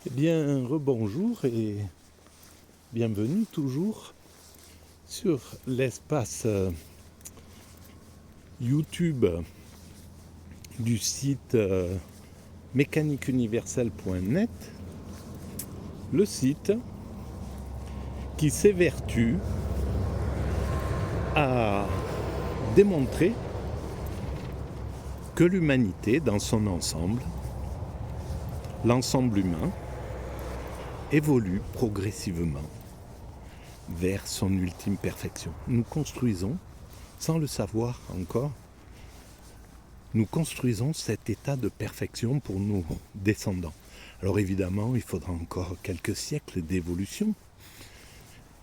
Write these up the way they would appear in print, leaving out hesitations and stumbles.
Eh bien, rebonjour et bienvenue toujours sur l'espace YouTube du site mécaniqueuniverselle.net, le site qui s'évertue à démontrer que l'humanité dans son ensemble, l'ensemble humain, évolue progressivement vers son ultime perfection. Nous construisons, sans le savoir encore, nous construisons cet état de perfection pour nos descendants. Alors évidemment, il faudra encore quelques siècles d'évolution,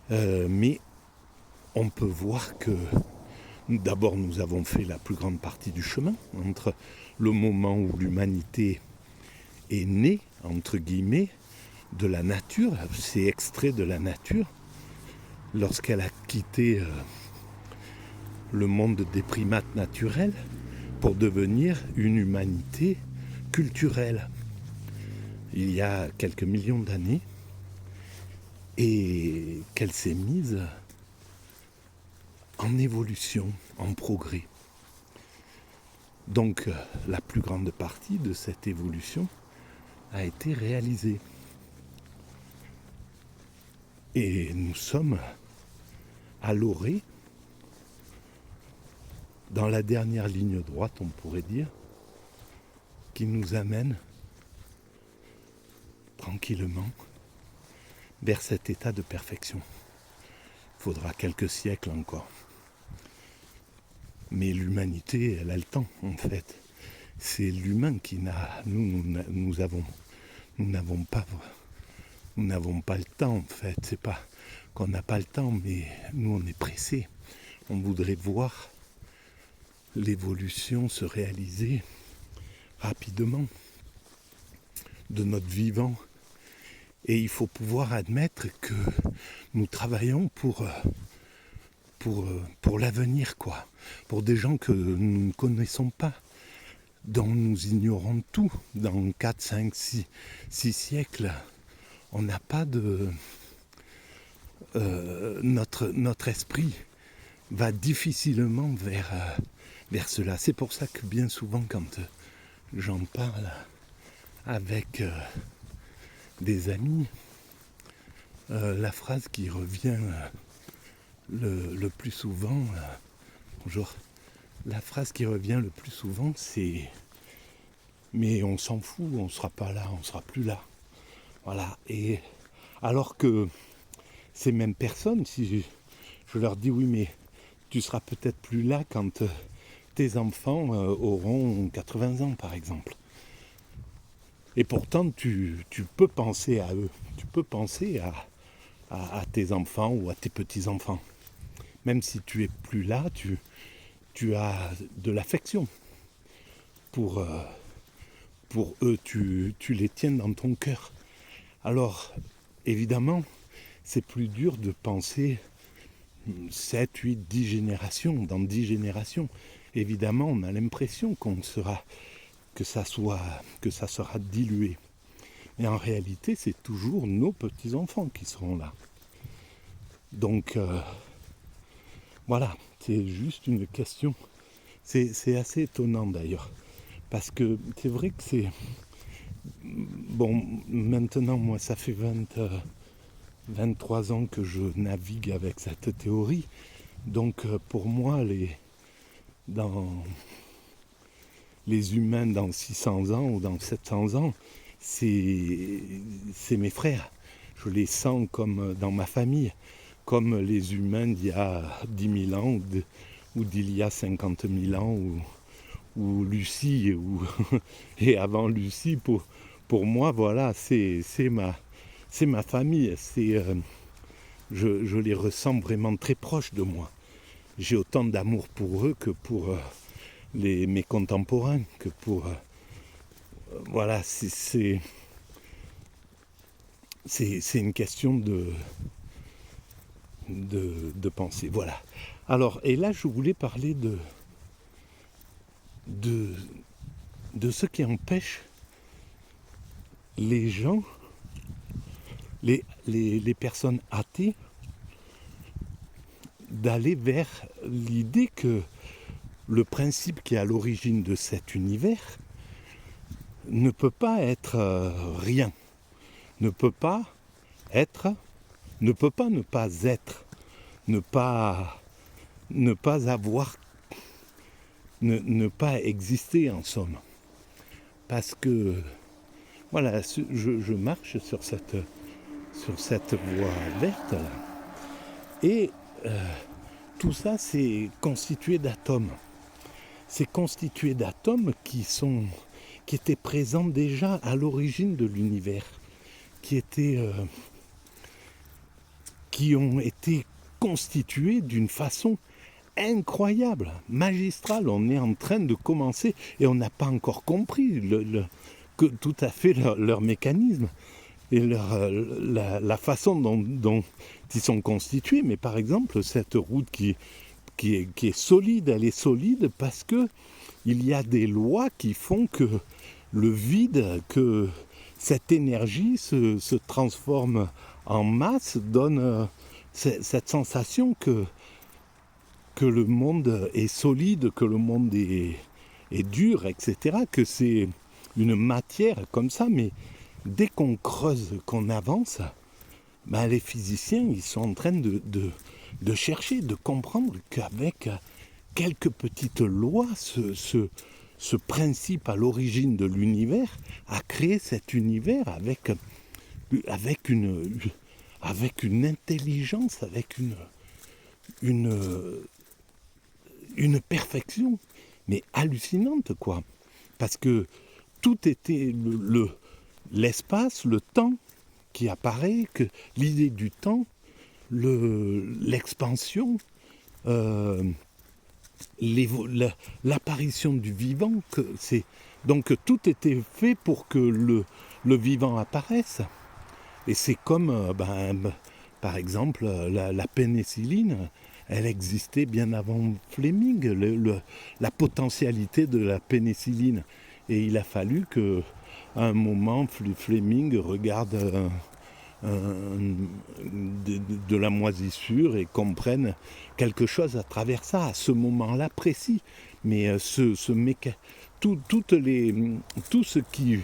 mais on peut voir que d'abord nous avons fait la plus grande partie du chemin entre le moment où l'humanité est née, entre guillemets, de la nature, c'est extrait de la nature, lorsqu'elle a quitté le monde des primates naturels pour devenir une humanité culturelle. Il y a quelques millions d'années, et qu'elle s'est mise en évolution, en progrès. Donc la plus grande partie de cette évolution a été réalisée. Et nous sommes à l'orée, dans la dernière ligne droite, on pourrait dire, qui nous amène tranquillement vers cet état de perfection. Il faudra quelques siècles encore. Mais l'humanité, elle a le temps, en fait. C'est l'humain qui n'a... Nous n'avons pas le temps, en fait. C'est pas qu'on n'a pas le temps, mais nous, on est pressés. On voudrait voir l'évolution se réaliser rapidement de notre vivant. Et il faut pouvoir admettre que nous travaillons pour l'avenir, quoi. Pour des gens que nous ne connaissons pas, dont nous ignorons tout. Dans 4, 5, 6 siècles, on n'a pas de... notre esprit va difficilement vers cela. C'est pour ça que bien souvent, quand j'en parle avec des amis, la phrase qui revient le plus souvent, bonjour, la phrase qui revient le plus souvent, c'est « mais on s'en fout, on ne sera pas là, on ne sera plus là ». Voilà. Et alors que ces mêmes personnes, si je leur dis « oui, mais tu seras peut-être plus là quand tes enfants auront 80 ans, par exemple ». Et pourtant, tu peux penser à eux, tu peux penser à tes enfants ou à tes petits-enfants. Même si tu es plus là, tu as de l'affection pour eux, tu les tiens dans ton cœur. Alors, évidemment, c'est plus dur de penser 7, 8, 10 générations, dans 10 générations. Évidemment, on a l'impression que ça sera dilué. Mais en réalité, c'est toujours nos petits-enfants qui seront là. Donc, voilà, c'est juste une question. C'est assez étonnant d'ailleurs. Parce que c'est vrai que c'est... Bon, maintenant, moi, ça fait 23 ans que je navigue avec cette théorie. Donc, pour moi, les humains dans 600 ans ou dans 700 ans, c'est mes frères. Je les sens comme dans ma famille, comme les humains d'il y a 10 000 ans ou d'il y a 50 000 ans ou Lucie et avant Lucie. Pour moi, voilà, c'est ma famille. Je les ressens vraiment très proches de moi. J'ai autant d'amour pour eux que pour mes contemporains, que pour... voilà, c'est une question de pensée. Voilà. Alors, et là, je voulais parler de ce qui empêche les gens les personnes athées d'aller vers l'idée que le principe qui est à l'origine de cet univers ne peut pas être rien, ne peut pas être, ne peut pas ne pas être, ne pas avoir, ne pas exister en somme. Parce que, voilà, je marche sur cette voie verte là, et tout ça c'est constitué d'atomes. C'est constitué d'atomes qui étaient présents déjà à l'origine de l'univers, qui ont été constitués d'une façon incroyable, magistrale. On est en train de commencer et on n'a pas encore compris tout à fait leur mécanisme et la façon dont ils sont constitués. Mais par exemple, cette route qui est solide, elle est solide parce que il y a des lois qui font que le vide, que cette énergie se transforme en masse, donne cette sensation que le monde est solide, que le monde est dur, etc., que c'est une matière comme ça, mais dès qu'on creuse, qu'on avance, ben les physiciens, ils sont en train de chercher, de comprendre qu'avec quelques petites lois, ce principe à l'origine de l'univers a créé cet univers avec une intelligence, avec une perfection, mais hallucinante, quoi. Parce que tout était l'espace, le temps qui apparaît, que l'idée du temps, l'expansion, l'apparition du vivant, donc tout était fait pour que le vivant apparaisse. Et c'est comme, par exemple, la pénicilline, elle existait bien avant Fleming, la potentialité de la pénicilline. Et il a fallu qu'à un moment, Fleming regarde de la moisissure et comprenne quelque chose à travers ça, à ce moment-là précis. Mais tout ce qui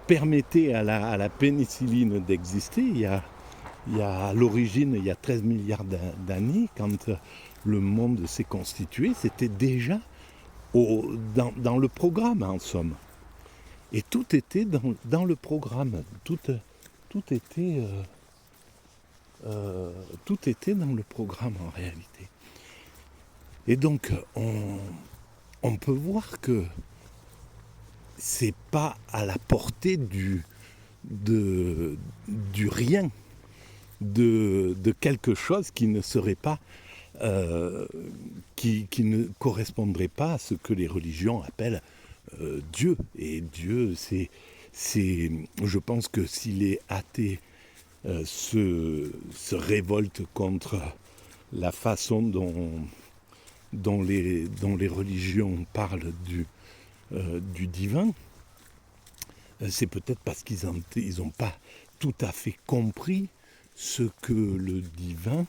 permettait à la pénicilline d'exister, il y a à l'origine, il y a 13 milliards d'années, quand le monde s'est constitué, c'était déjà dans le programme, en somme. Et tout était dans le programme. Tout était dans le programme, en réalité. Et donc, on peut voir que c'est pas à la portée du rien, de quelque chose qui ne serait pas, qui ne correspondrait pas à ce que les religions appellent Dieu. Et Dieu, je pense que si les athées se révoltent contre la façon dont les religions parlent du divin, c'est peut-être parce qu'ils n'ont pas tout à fait compris ce que le divin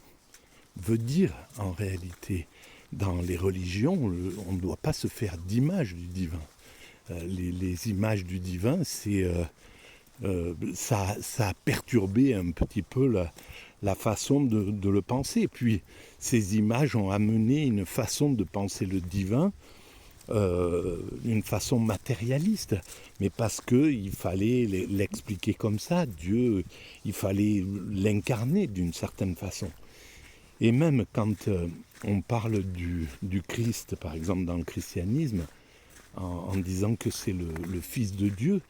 veut dire en réalité. Dans les religions, on ne doit pas se faire d'image du divin. Les images du divin, ça a perturbé un petit peu la façon de le penser. Puis ces images ont amené une façon de penser le divin, une façon matérialiste, mais parce qu'il fallait l'expliquer comme ça, Dieu, il fallait l'incarner d'une certaine façon. Et même quand on parle du Christ, par exemple dans le christianisme, en disant que c'est le Fils de Dieu,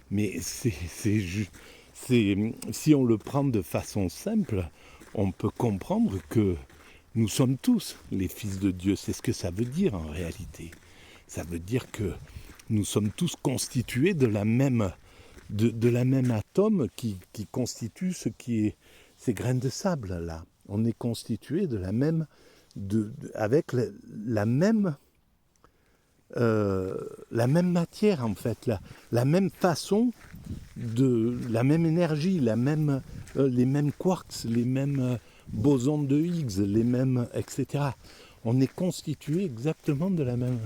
mais si on le prend de façon simple, on peut comprendre que nous sommes tous les fils de Dieu. C'est ce que ça veut dire en réalité. Ça veut dire que nous sommes tous constitués de la même atome qui constitue ce qui est ces graines de sable là. On est constitué de la même, avec la même matière en fait, la même façon de la même énergie, les mêmes quarks, les mêmes bosons de Higgs, les mêmes, etc. On est constitué exactement de la même...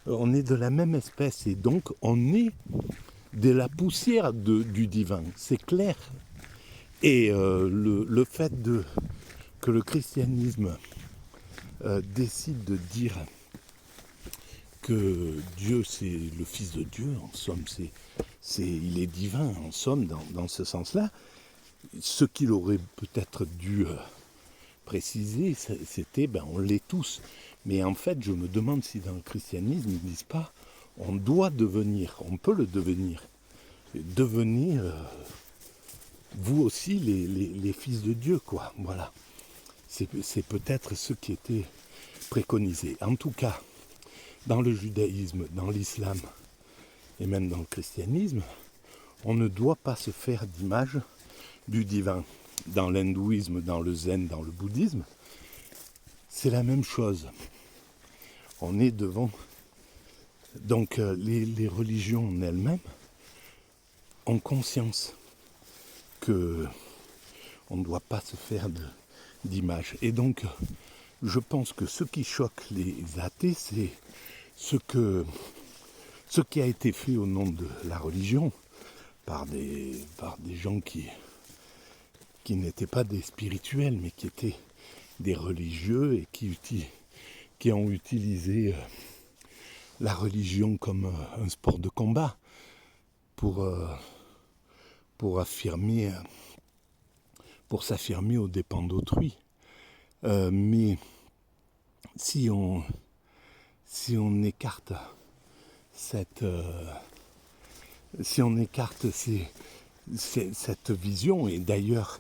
On est de la même espèce et donc on est de la poussière du divin, c'est clair. Et le fait que le christianisme décide de dire que Dieu c'est le Fils de Dieu, en somme il est divin, en somme, dans ce sens-là, ce qu'il aurait peut-être dû préciser, c'était on l'est tous. Mais en fait, je me demande si dans le christianisme, ils ne disent pas on doit devenir, on peut le devenir. Devenir vous aussi les fils de Dieu, quoi. Voilà. C'est peut-être ce qui était préconisé. En tout cas, dans le judaïsme, dans l'islam et même dans le christianisme, on ne doit pas se faire d'image du divin. Dans l'hindouisme, dans le zen, dans le bouddhisme, c'est la même chose. On est devant... Donc les religions en elles-mêmes ont conscience que on ne doit pas se faire d'image. Et donc, je pense que ce qui choque les athées, c'est ce qui a été fait au nom de la religion par des gens qui n'étaient pas des spirituels, mais qui étaient des religieux et qui ont utilisé la religion comme un sport de combat pour s'affirmer aux dépens d'autrui. Mais si on écarte cette vision, et d'ailleurs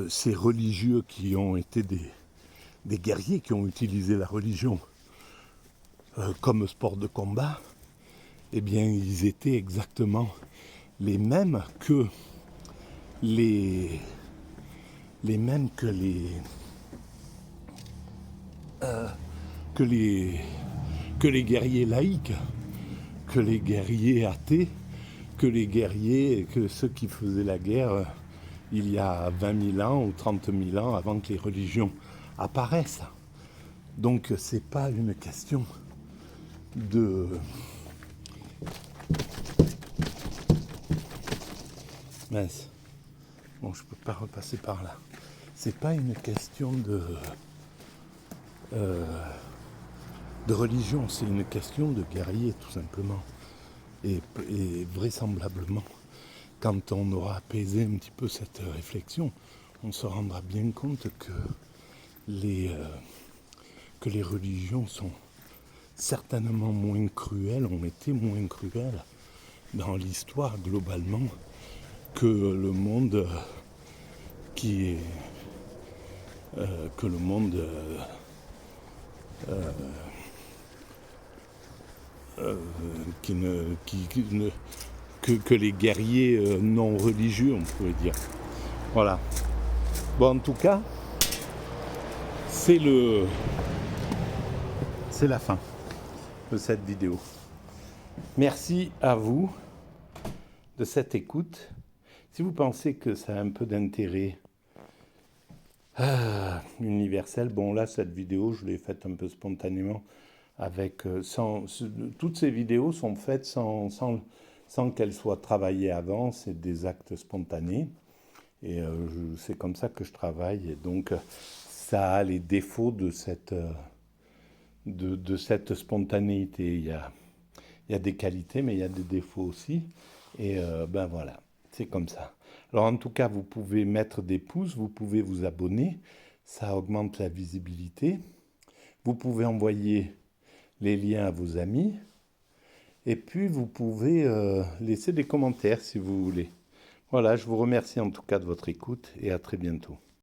ces religieux qui ont été des guerriers, qui ont utilisé la religion comme sport de combat, eh bien ils étaient exactement les mêmes que les guerriers laïcs, que les guerriers athées, que ceux qui faisaient la guerre il y a 20 000 ans ou 30 000 ans avant que les religions apparaissent. Donc c'est pas une question de... Mince. Bon, je peux pas repasser par là. C'est pas une question de religion, c'est une question de guerrier, tout simplement. Et vraisemblablement, quand on aura apaisé un petit peu cette réflexion, on se rendra bien compte que les religions sont certainement moins cruelles, ont été moins cruelles dans l'histoire globalement que le monde qui les guerriers non religieux, on pourrait dire. Voilà. Bon, en tout cas, c'est la fin de cette vidéo. Merci à vous de cette écoute. Si vous pensez que ça a un peu d'intérêt universel, bon là, cette vidéo, je l'ai faite un peu spontanément, toutes ces vidéos sont faites sans qu'elles soient travaillées avant, c'est des actes spontanés. Et c'est comme ça que je travaille. Et donc, ça a les défauts de cette spontanéité. Il y a des qualités, mais il y a des défauts aussi. Et voilà, c'est comme ça. Alors, en tout cas, vous pouvez mettre des pouces, vous pouvez vous abonner. Ça augmente la visibilité. Vous pouvez envoyer les liens à vos amis. Et puis, vous pouvez laisser des commentaires si vous voulez. Voilà, je vous remercie en tout cas de votre écoute et à très bientôt.